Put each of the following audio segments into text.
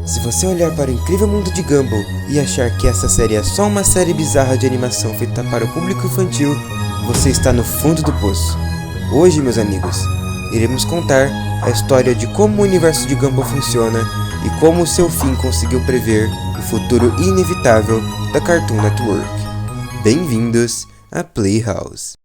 Se você olhar para o incrível mundo de Gumball e achar que essa série é só uma série bizarra de animação feita para o público infantil, você está no fundo do poço. Hoje, meus amigos, iremos contar a história de como o universo de Gumball funciona e como o seu fim conseguiu prever o futuro inevitável da Cartoon Network. Bem-vindos a Playhouse.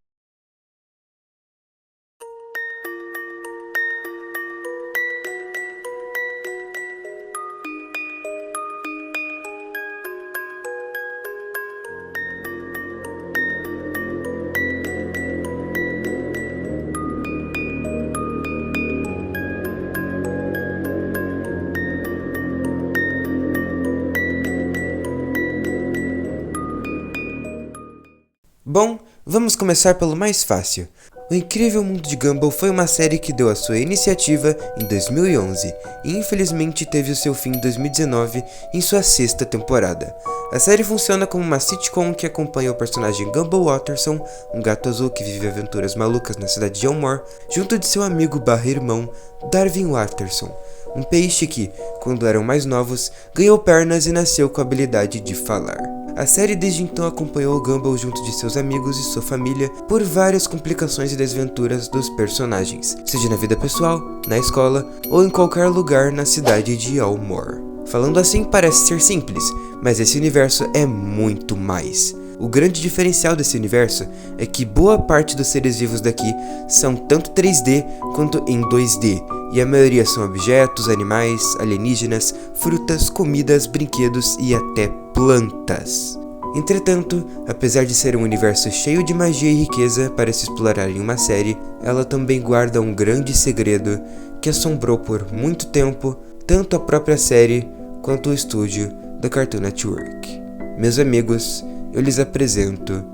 Bom, vamos começar pelo mais fácil. O Incrível Mundo de Gumball foi uma série que deu a sua iniciativa em 2011 e infelizmente teve o seu fim em 2019 em sua sexta temporada. A série funciona como uma sitcom que acompanha o personagem Gumball Watterson, um gato azul que vive aventuras malucas na cidade de Elmore, junto de seu amigo/irmão Darwin Watterson, um peixe que, quando eram mais novos, ganhou pernas e nasceu com a habilidade de falar. A série desde então acompanhou o Gumball junto de seus amigos e sua família por várias complicações e desventuras dos personagens, seja na vida pessoal, na escola ou em qualquer lugar na cidade de Elmore. Falando assim parece ser simples, mas esse universo é muito mais. O grande diferencial desse universo é que boa parte dos seres vivos daqui são tanto 3D quanto em 2D, e a maioria são objetos, animais, alienígenas, frutas, comidas, brinquedos e até plantas. Entretanto, apesar de ser um universo cheio de magia e riqueza para se explorar em uma série, ela também guarda um grande segredo que assombrou por muito tempo tanto a própria série quanto o estúdio da Cartoon Network. Meus amigos, eu lhes apresento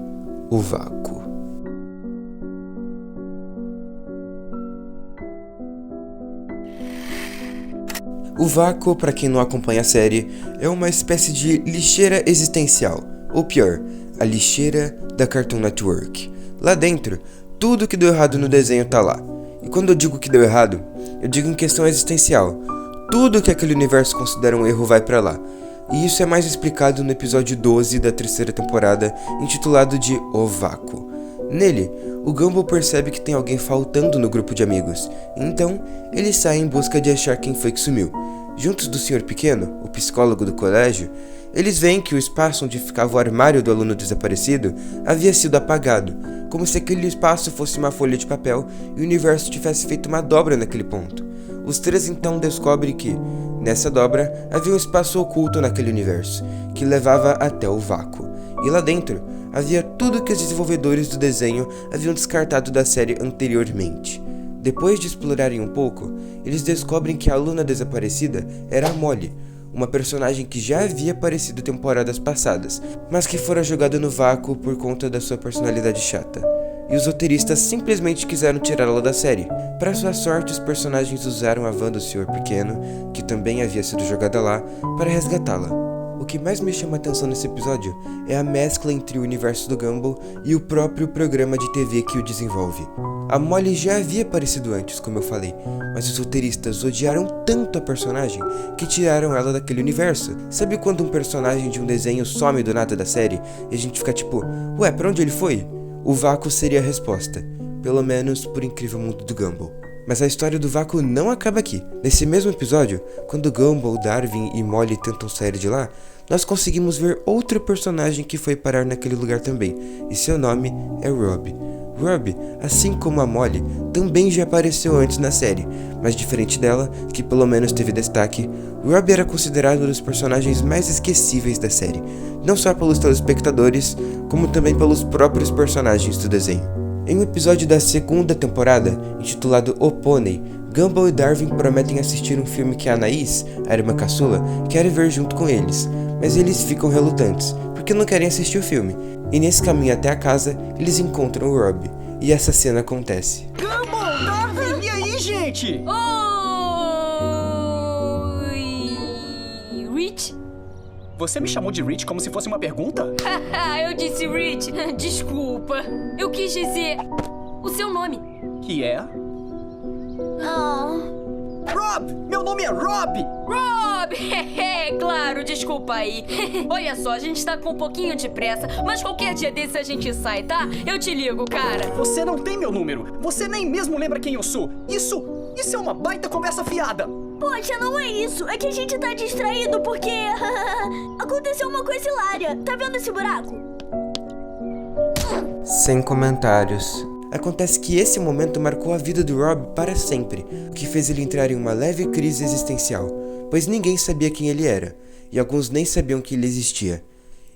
o Vácuo. O Vácuo, para quem não acompanha a série, é uma espécie de lixeira existencial, ou pior, a lixeira da Cartoon Network. Lá dentro, tudo que deu errado no desenho tá lá. E quando eu digo que deu errado, eu digo em questão existencial. Tudo que aquele universo considera um erro vai pra lá. E isso é mais explicado no episódio 12 da terceira temporada, intitulado de O Vácuo. Nele, o Gumball percebe que tem alguém faltando no grupo de amigos, então ele sai em busca de achar quem foi que sumiu. Juntos do Sr. Pequeno, o psicólogo do colégio, eles veem que o espaço onde ficava o armário do aluno desaparecido havia sido apagado, como se aquele espaço fosse uma folha de papel e o universo tivesse feito uma dobra naquele ponto. Os três então descobrem que, nessa dobra, havia um espaço oculto naquele universo, que levava até o vácuo. E lá dentro, havia tudo que os desenvolvedores do desenho haviam descartado da série anteriormente. Depois de explorarem um pouco, eles descobrem que a aluna desaparecida era a Molly, uma personagem que já havia aparecido temporadas passadas, mas que fora jogada no vácuo por conta da sua personalidade chata. E os roteiristas simplesmente quiseram tirá-la da série. Para sua sorte, os personagens usaram a van do Sr. Pequeno, que também havia sido jogada lá, para resgatá-la. O que mais me chama a atenção nesse episódio é a mescla entre o universo do Gumball e o próprio programa de TV que o desenvolve. A Molly já havia aparecido antes, como eu falei, mas os roteiristas odiaram tanto a personagem que tiraram ela daquele universo. Sabe quando um personagem de um desenho some do nada da série e a gente fica tipo, ué, pra onde ele foi? O Vácuo seria a resposta, pelo menos por Incrível Mundo do Gumball. Mas a história do Vácuo não acaba aqui. Nesse mesmo episódio, quando Gumball, Darwin e Molly tentam sair de lá, nós conseguimos ver outro personagem que foi parar naquele lugar também, e seu nome é Rob. Rob, assim como a Molly, também já apareceu antes na série, mas diferente dela, que pelo menos teve destaque, Rob era considerado um dos personagens mais esquecíveis da série, não só pelos telespectadores, como também pelos próprios personagens do desenho. Em um episódio da segunda temporada, intitulado O Pônei, Gumball e Darwin prometem assistir um filme que a Anaís, a irmã caçula, quer ver junto com eles, mas eles ficam relutantes, porque não querem assistir o filme. E nesse caminho até a casa, eles encontram o Rob, e essa cena acontece. Gumball, Darwin, e aí, gente? Oi... Rich? Você me chamou de Rich como se fosse uma pergunta? Eu disse Rich. Desculpa. Eu quis dizer o seu nome. Que é? Rob! Meu nome é Rob! Rob! Claro, desculpa aí. Olha só, a gente tá com um pouquinho de pressa, mas qualquer dia desse a gente sai, tá? Eu te ligo, cara. Você não tem meu número. Você nem mesmo lembra quem eu sou. Isso é uma baita conversa fiada. Poxa, não é isso. É que a gente tá distraído porque... aconteceu uma coisa hilária. Tá vendo esse buraco? Sem comentários. Acontece que esse momento marcou a vida do Rob para sempre, o que fez ele entrar em uma leve crise existencial, pois ninguém sabia quem ele era, e alguns nem sabiam que ele existia.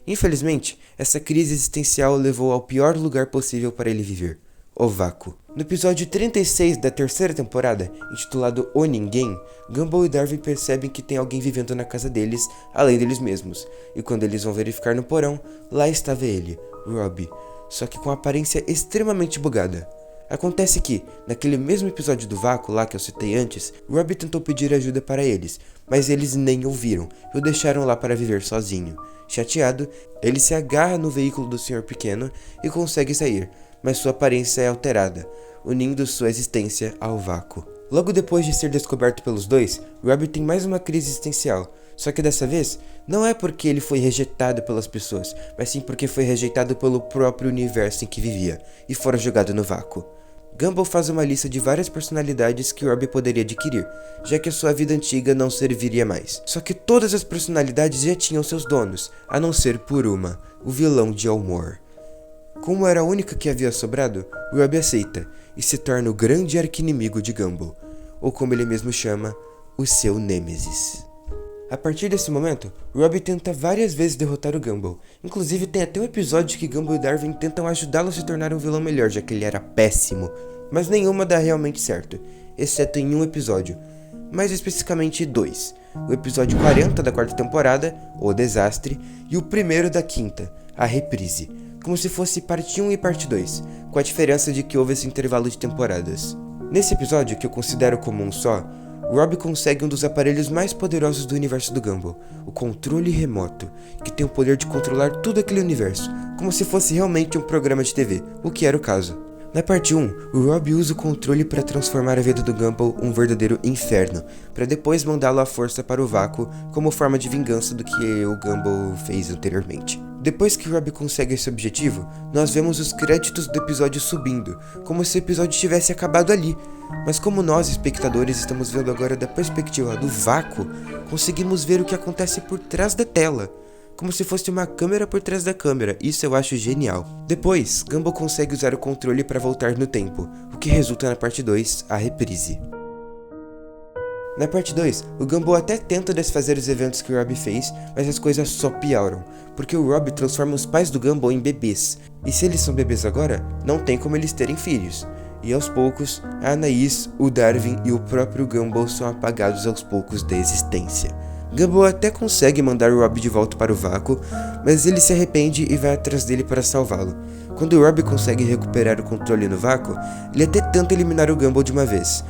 Infelizmente, essa crise existencial o levou ao pior lugar possível para ele viver, o vácuo. No episódio 36 da terceira temporada, intitulado O Ninguém, Gumball e Darwin percebem que tem alguém vivendo na casa deles, além deles mesmos, e quando eles vão verificar no porão, lá estava ele, Rob, só que com aparência extremamente bugada. Acontece que, naquele mesmo episódio do vácuo lá que eu citei antes, Rob tentou pedir ajuda para eles, mas eles nem ouviram e o deixaram lá para viver sozinho. Chateado, ele se agarra no veículo do Sr. Pequeno e consegue sair, mas sua aparência é alterada, unindo sua existência ao vácuo. Logo depois de ser descoberto pelos dois, Rob tem mais uma crise existencial, só que dessa vez, não é porque ele foi rejeitado pelas pessoas, mas sim porque foi rejeitado pelo próprio universo em que vivia, e fora jogado no vácuo. Gumball faz uma lista de várias personalidades que Rob poderia adquirir, já que a sua vida antiga não serviria mais. Só que todas as personalidades já tinham seus donos, a não ser por uma, o vilão de Elmore. Como era a única que havia sobrado, Rob aceita, e se torna o grande arqui-inimigo de Gumball, ou como ele mesmo chama, o seu Nêmesis. A partir desse momento, Rob tenta várias vezes derrotar o Gumball. Inclusive tem até um episódio que Gumball e Darwin tentam ajudá-lo a se tornar um vilão melhor, já que ele era péssimo. Mas nenhuma dá realmente certo, exceto em um episódio, mais especificamente 2. O episódio 40 da quarta temporada, O Desastre, e o primeiro da quinta, A Reprise, como se fosse parte 1 e parte 2, com a diferença de que houve esse intervalo de temporadas. Nesse episódio, que eu considero como um só, Rob consegue um dos aparelhos mais poderosos do universo do Gumball, o controle remoto, que tem o poder de controlar todo aquele universo, como se fosse realmente um programa de TV, o que era o caso. Na parte 1, o Rob usa o controle para transformar a vida do Gumball um verdadeiro inferno, para depois mandá-lo à força para o vácuo como forma de vingança do que o Gumball fez anteriormente. Depois que Rob consegue esse objetivo, nós vemos os créditos do episódio subindo, como se o episódio tivesse acabado ali. Mas como nós, espectadores, estamos vendo agora da perspectiva do vácuo, conseguimos ver o que acontece por trás da tela, como se fosse uma câmera por trás da câmera. Isso eu acho genial. Depois, Gumball consegue usar o controle para voltar no tempo, o que resulta na parte 2, a reprise. Na parte 2, o Gumball até tenta desfazer os eventos que o Rob fez, mas as coisas só pioram, porque o Rob transforma os pais do Gumball em bebês, e se eles são bebês agora, não tem como eles terem filhos. E aos poucos, a Anaís, o Darwin e o próprio Gumball são apagados aos poucos da existência. Gumball até consegue mandar o Rob de volta para o vácuo, mas ele se arrepende e vai atrás dele para salvá-lo. Quando o Rob consegue recuperar o controle no vácuo, ele até tenta eliminar o Gumball de uma vez,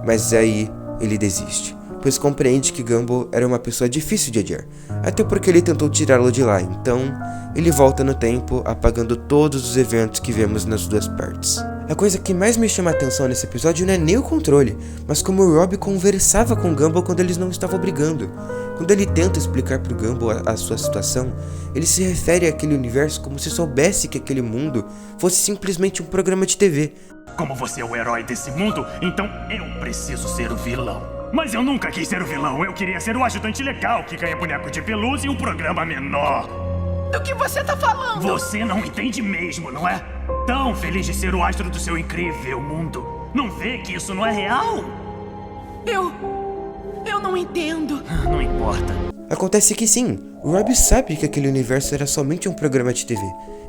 mas aí ele desiste, pois compreende que Gumball era uma pessoa difícil de adiar, até porque ele tentou tirá-lo de lá, então ele volta no tempo, apagando todos os eventos que vemos nas duas partes. A coisa que mais me chama a atenção nesse episódio não é nem o controle, mas como o Rob conversava com Gumball quando eles não estavam brigando. Quando ele tenta explicar pro Gumball a sua situação, ele se refere àquele universo como se soubesse que aquele mundo fosse simplesmente um programa de TV. Como você é o herói desse mundo, então eu preciso ser o vilão. Mas eu nunca quis ser o vilão, eu queria ser o ajudante legal que ganha boneco de pelúcia e um programa menor. Do que você tá falando? Você não entende mesmo, não é? Tão feliz de ser o astro do seu incrível mundo. Não vê que isso não é real? Eu não entendo. Não importa. Acontece que sim, o Rob sabe que aquele universo era somente um programa de TV.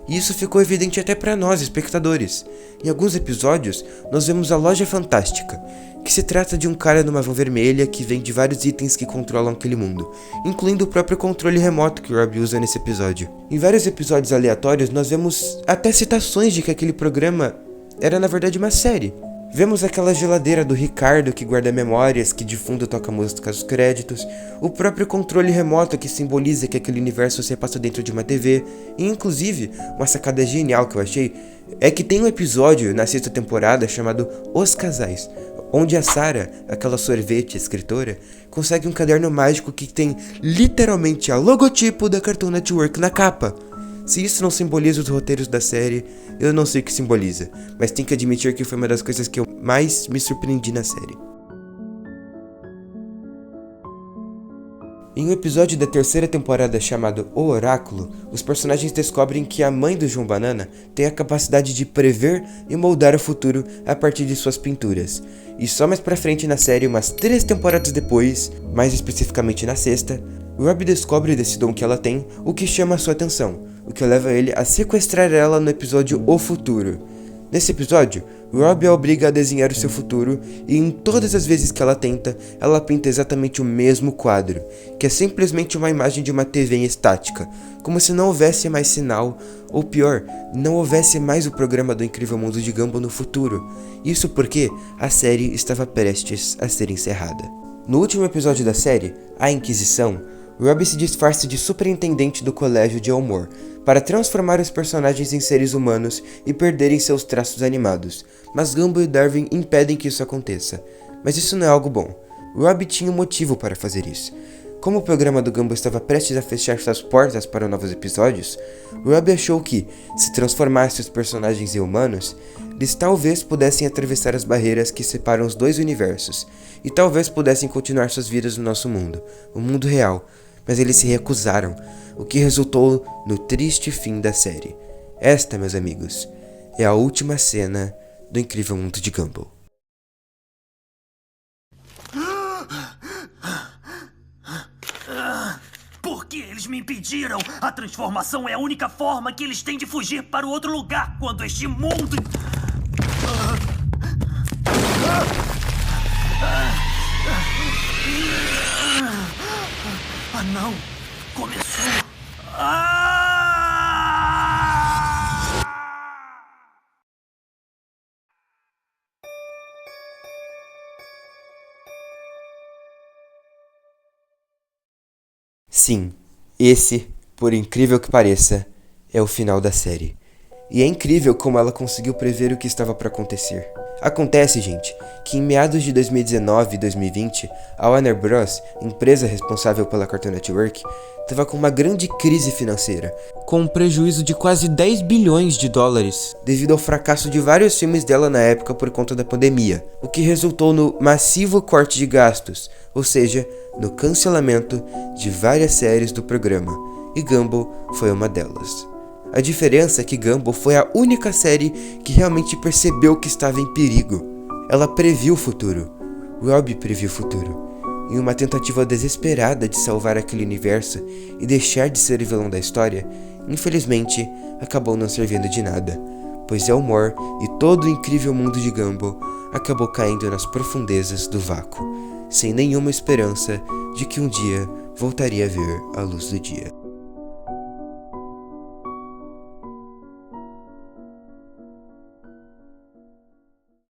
E isso ficou evidente até para nós, espectadores. Em alguns episódios, nós vemos a Loja Fantástica, que se trata de um cara numa van vermelha que vende vários itens que controlam aquele mundo, incluindo o próprio controle remoto que o Rob usa nesse episódio. Em vários episódios aleatórios, nós vemos até citações de que aquele programa era na verdade uma série. Vemos aquela geladeira do Ricardo que guarda memórias, que de fundo toca música aos créditos, o próprio controle remoto que simboliza que aquele universo se passa dentro de uma TV, e inclusive, uma sacada genial que eu achei, é que tem um episódio na sexta temporada chamado Os Casais, onde a Sarah, aquela sorvete escritora, consegue um caderno mágico que tem literalmente a logotipo da Cartoon Network na capa. Se isso não simboliza os roteiros da série, eu não sei o que simboliza, mas tenho que admitir que foi uma das coisas que eu mais me surpreendi na série. Em um episódio da terceira temporada chamado O Oráculo, os personagens descobrem que a mãe do João Banana tem a capacidade de prever e moldar o futuro a partir de suas pinturas. E só mais pra frente na série, umas 3 temporadas depois, mais especificamente na sexta, Rob descobre desse dom que ela tem, o que chama a sua atenção, o que leva ele a sequestrar ela no episódio O Futuro. Nesse episódio, Rob a obriga a desenhar o seu futuro e em todas as vezes que ela tenta, ela pinta exatamente o mesmo quadro, que é simplesmente uma imagem de uma TV em estática, como se não houvesse mais sinal, ou pior, não houvesse mais o programa do Incrível Mundo de Gumball no futuro. Isso porque a série estava prestes a ser encerrada. No último episódio da série, A Inquisição, Rob se disfarça de superintendente do colégio de Elmore, para transformar os personagens em seres humanos e perderem seus traços animados, mas Gumball e Darwin impedem que isso aconteça. Mas isso não é algo bom. Rob tinha um motivo para fazer isso. Como o programa do Gumball estava prestes a fechar suas portas para novos episódios, Rob achou que, se transformasse os personagens em humanos, eles talvez pudessem atravessar as barreiras que separam os dois universos, e talvez pudessem continuar suas vidas no nosso mundo, o mundo real, mas eles se recusaram, o que resultou no triste fim da série. Esta, meus amigos, é a última cena do Incrível Mundo de Gumball. Por que eles me impediram? A transformação é a única forma que eles têm de fugir para o outro lugar quando este mundo... Ah, não! Começou! Sim, esse, por incrível que pareça, é o final da série. E é incrível como ela conseguiu prever o que estava para acontecer. Acontece, gente, que em meados de 2019 e 2020, a Warner Bros., empresa responsável pela Cartoon Network, estava com uma grande crise financeira, com um prejuízo de quase 10 bilhões de dólares, devido ao fracasso de vários filmes dela na época por conta da pandemia, o que resultou no massivo corte de gastos, ou seja, no cancelamento de várias séries do programa, e Gumball foi uma delas. A diferença é que Gumball foi a única série que realmente percebeu que estava em perigo. Ela previu o futuro. Rob previu o futuro. Em uma tentativa desesperada de salvar aquele universo e deixar de ser o vilão da história, infelizmente, acabou não servindo de nada, pois Elmore e todo o incrível mundo de Gumball acabou caindo nas profundezas do vácuo, sem nenhuma esperança de que um dia voltaria a ver a luz do dia.